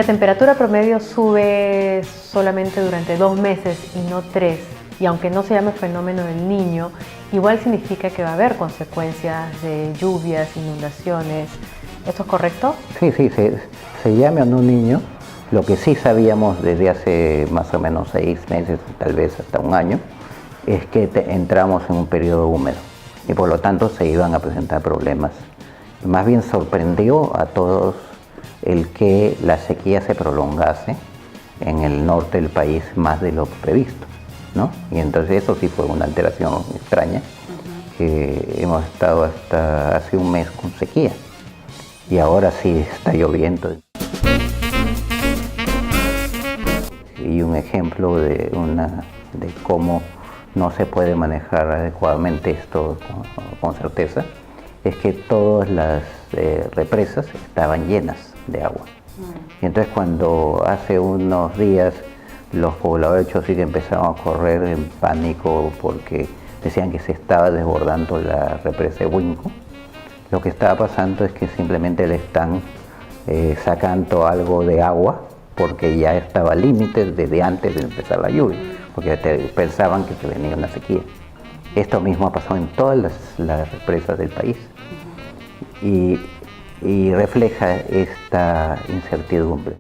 la temperatura promedio sube solamente durante 2 meses y no 3, y aunque no se llame fenómeno del Niño, igual significa que va a haber consecuencias de lluvias, inundaciones. ¿Esto es correcto? Sí, se llame o no Niño, lo que sí sabíamos desde hace más o menos 6 meses, tal vez hasta un año, es que entramos en un periodo húmedo y por lo tanto se iban a presentar problemas. Más bien sorprendió a todos el que la sequía se prolongase en el norte del país más de lo previsto, ¿no? Y entonces eso sí fue una alteración extraña, que hemos estado hasta hace un mes con sequía y ahora sí está lloviendo. Y un ejemplo de cómo no se puede manejar adecuadamente esto con certeza es que todas las represas estaban llenas de agua. Y entonces cuando hace unos días los pobladores de Chosica empezaron a correr en pánico porque decían que se estaba desbordando la represa de Huinco, lo que estaba pasando es que simplemente le están sacando algo de agua porque ya estaba al límite desde antes de empezar la lluvia, porque pensaban que se venía una sequía. Esto mismo ha pasado en todas las represas del país y refleja esta incertidumbre.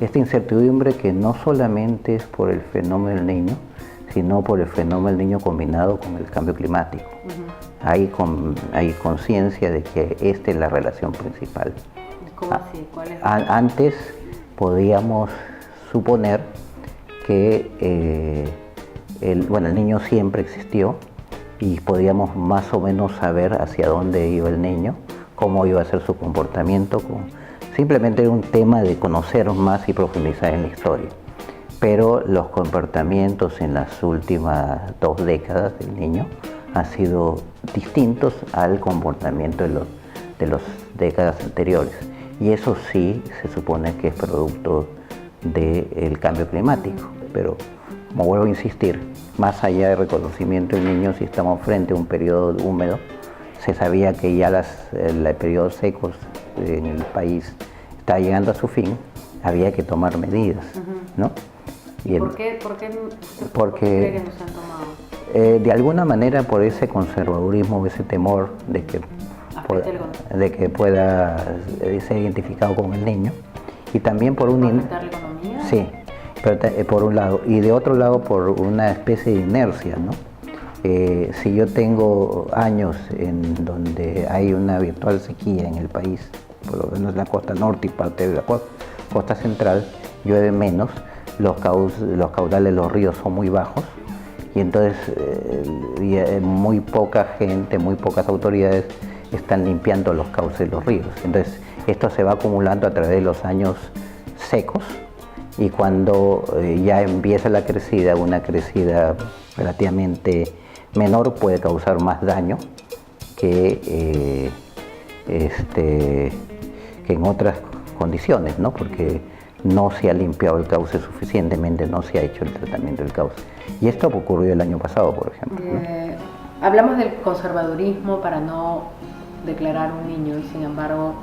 Esta incertidumbre que no solamente es por el fenómeno del Niño, sino por el fenómeno del Niño combinado con el cambio climático. Hay conciencia de que esta es la relación principal. ¿Cómo así? ¿Cuál es? Antes podíamos suponer que el Niño siempre existió y podíamos más o menos saber hacia dónde iba el niño, cómo iba a ser su comportamiento. Simplemente era un tema de conocer más y profundizar en la historia. Pero los comportamientos en las últimas 2 décadas del niño han sido distintos al comportamiento de las décadas anteriores. Y eso sí se supone que es producto del cambio climático. Pero, como vuelvo a insistir, más allá del reconocimiento del niño, si estamos frente a un periodo húmedo, se sabía que ya los periodos secos en el país está llegando a su fin, había que tomar medidas, ¿no? ¿Por qué cree que no se han tomado? De alguna manera por ese conservadurismo, ese temor de que pueda ser identificado con el niño, y también por ¿Afectar la economía? Sí, pero por un lado, y de otro lado por una especie de inercia, ¿no? Si yo tengo años en donde hay una virtual sequía en el país, por lo menos en la costa norte y parte de la costa central, llueve menos, los caudales de los ríos son muy bajos y entonces muy poca gente, muy pocas autoridades están limpiando los cauces de los ríos. Entonces esto se va acumulando a través de los años secos y cuando ya empieza la crecida, una crecida relativamente menor puede causar más daño que en otras condiciones, ¿no? Porque no se ha limpiado el cauce suficientemente, no se ha hecho el tratamiento del cauce. Y esto ocurrió el año pasado, por ejemplo, ¿no? Hablamos del conservadurismo para no declarar un niño y sin embargo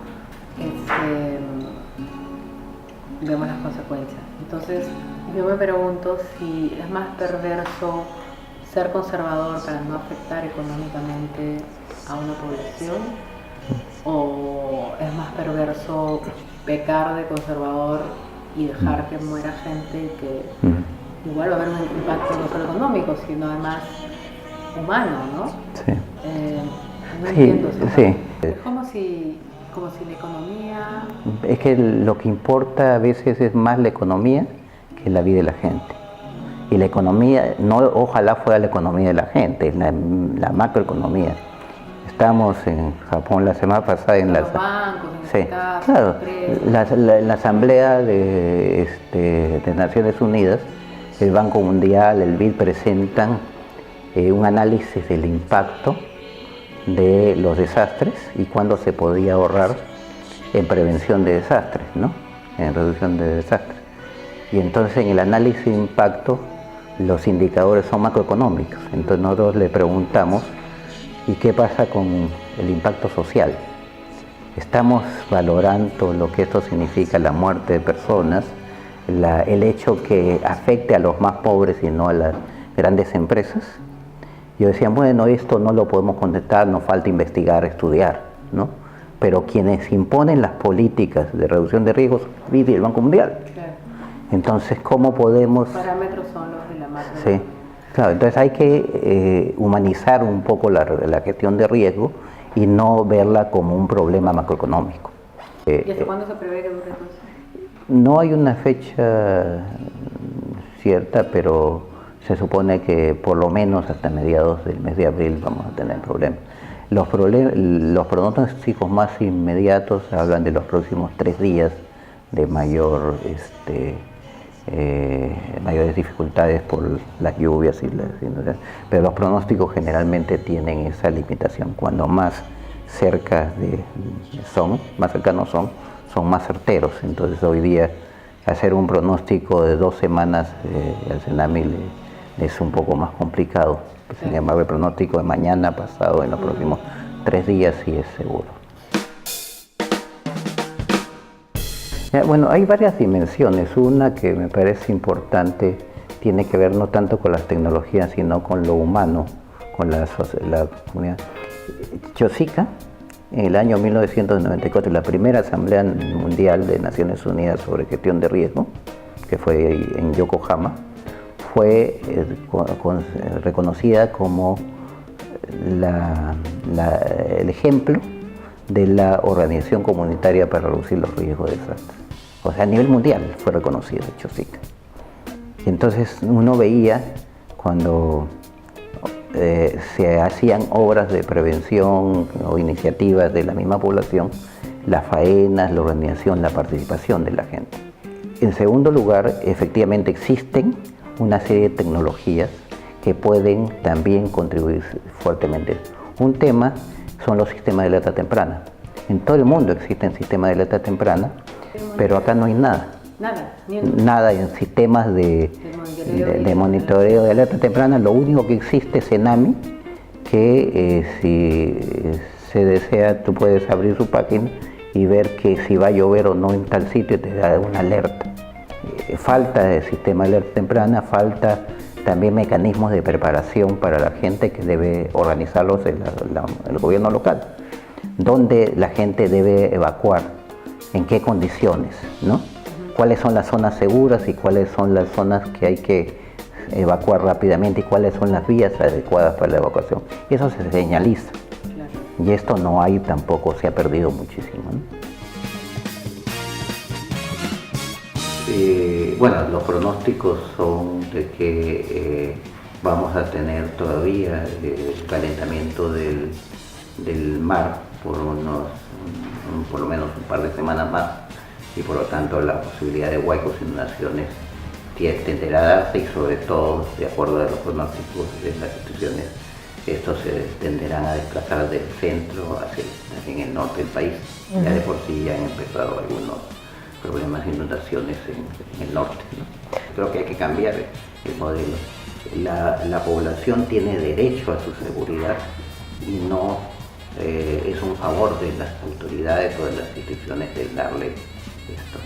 vemos las consecuencias. Entonces yo me pregunto si es más perverso ser conservador para no afectar económicamente a una población, o es más perverso pecar de conservador y dejar que muera gente que igual va a haber un impacto no solo económico, sino además humano, ¿no? Sí. No entiendo eso. Sí. Es como si la economía... Es que lo que importa a veces es más la economía que la vida de la gente. Y la economía, no ojalá fuera la economía de la gente, es la macroeconomía. Estamos en Japón la semana pasada en los bancos, sí, claro, la Asamblea de Naciones Unidas, el Banco Mundial, el BID presentan un análisis del impacto de los desastres y cuándo se podía ahorrar en prevención de desastres, ¿no? En reducción de desastres. Y entonces en el análisis de impacto los indicadores son macroeconómicos. Entonces nosotros le preguntamos: ¿y qué pasa con el impacto social? estamos valorando lo que esto significa, la muerte de personas, el hecho que afecte a los más pobres y no a las grandes empresas. Yo decía, bueno, esto no lo podemos contestar, nos falta investigar, estudiar, ¿no? Pero quienes imponen las políticas de reducción de riesgos vive el Banco Mundial. Claro. Entonces, ¿cómo podemos...? Los parámetros son los de la macro. Sí, claro, entonces hay que humanizar un poco la gestión de riesgo y no verla como un problema macroeconómico. ¿Y hasta cuándo se prevé que dure entonces? No hay una fecha cierta, pero se supone que por lo menos hasta mediados del mes de abril vamos a tener problemas. Los pronósticos más inmediatos hablan de los próximos 3 días de mayores dificultades por las lluvias pero los pronósticos generalmente tienen esa limitación. Cuando más cercanos son más certeros. Entonces hoy día hacer un pronóstico de 2 semanas al tsunami es un poco más complicado. Sin embargo, el pronóstico de mañana, pasado, en los próximos 3 días sí es seguro. Bueno, hay varias dimensiones. Una que me parece importante tiene que ver no tanto con las tecnologías, sino con lo humano, con la comunidad. Chosica, en el año 1994, la primera Asamblea Mundial de Naciones Unidas sobre Gestión de Riesgo, que fue en Yokohama, fue reconocida como el ejemplo de la organización comunitaria para reducir los riesgos de desastres. O sea, a nivel mundial fue reconocido Chosica. Y entonces uno veía cuando se hacían obras de prevención o iniciativas de la misma población, las faenas, la organización, la participación de la gente. En segundo lugar, efectivamente existen una serie de tecnologías que pueden también contribuir fuertemente. Un tema son los sistemas de alerta temprana. En todo el mundo existen sistemas de alerta temprana, pero acá no hay nada. Nada en sistemas de monitoreo de alerta temprana. Lo único que existe es Enami, que si se desea tú puedes abrir su página y ver que si va a llover o no en tal sitio te da una alerta. Falta el sistema de alerta temprana, falta también mecanismos de preparación para la gente que debe organizarlos el gobierno local, donde la gente debe evacuar, en qué condiciones, ¿no? Cuáles son las zonas seguras y cuáles son las zonas que hay que evacuar rápidamente y cuáles son las vías adecuadas para la evacuación. Y eso se señaliza. Claro. Y esto no hay tampoco, se ha perdido muchísimo, ¿no? Bueno, los pronósticos son de que vamos a tener todavía el calentamiento del mar por lo menos un par de semanas más, y por lo tanto la posibilidad de huecos e inundaciones tenderá a darse, y sobre todo, de acuerdo a los pronósticos de las instituciones, estos se tenderán a desplazar del centro hacia el norte del país. Ya de por sí ya han empezado algunos problemas de inundaciones en el norte, ¿no? Creo que hay que cambiar el modelo. La población tiene derecho a su seguridad y no es un favor de las autoridades o de las instituciones el darle esto.